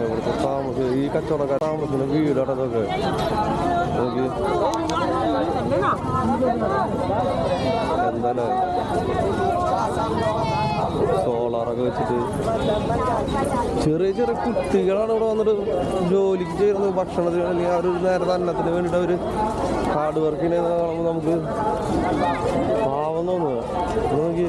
ഇവിടുത്തെ താമസം ഈ കച്ചവടക്കാർ താമസിക്കുന്ന വീടടതൊക്കെ നോക്കി എന്തായാലും സോളാറൊക്കെ വെച്ചിട്ട് ചെറിയ ചെറിയ കുട്ടികളാണ് ഇവിടെ വന്നിട്ട് ജോലിക്ക് ചെയ്യുന്നത്, ഭക്ഷണത്തിന് അല്ലെങ്കിൽ ആ ഒരു നേരത്തെ അന്നത്തിന് വേണ്ടിയിട്ട് അവർ ഹാർഡ് വർക്കിനെ കാണുമ്പോൾ നമുക്ക് പാവം തോന്നുക. നോക്കി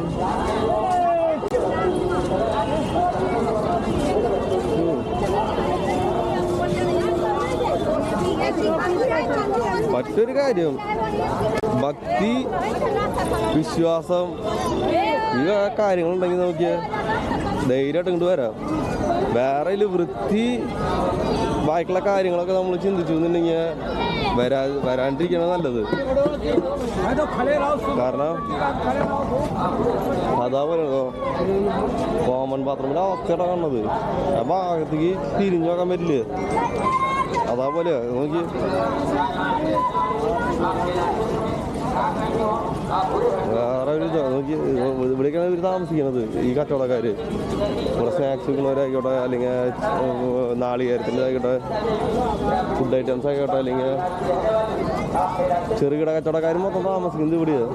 മറ്റൊരു കാര്യം, ഭക്തി, വിശ്വാസം, ഈ കാര്യങ്ങളുണ്ടെങ്കിൽ നോക്കിയാൽ ധൈര്യമായിട്ട് ഇങ്ങോട്ട് വരാം. വേറെ വൃത്തി ബാക്കിയുള്ള കാര്യങ്ങളൊക്കെ നമ്മൾ ചിന്തിച്ചു എന്നുണ്ടെങ്കിൽ വരാണ്ടിരിക്കണം നല്ലത്. കാരണം അതേപോലെ കോമൺ ബാത്റൂമിൻ്റെ അവസ്ഥയാണ് കാണുന്നത്. ആ ഭാഗത്തേക്ക് തിരിഞ്ഞു നോക്കാൻ പറ്റില്ല. അതേപോലെ നോക്കി വേറെ ഒരു നോക്കി ഇവിടേക്കാണ് ഇവർ താമസിക്കുന്നത് ഈ കച്ചവടക്കാർ. ഇവിടെ സ്നാക്സ് വിൽക്കുന്നവരായിക്കോട്ടെ, അല്ലെങ്കിൽ നാളികേരത്തിൻ്റെ ആയിക്കോട്ടെ, ഫുഡ് ഐറ്റംസ് ആയിക്കോട്ടെ, അല്ലെങ്കിൽ ചെറുകിട കച്ചവടക്കാർ മൊത്തം താമസിക്കുന്നത് ഇവിടെയാണ്.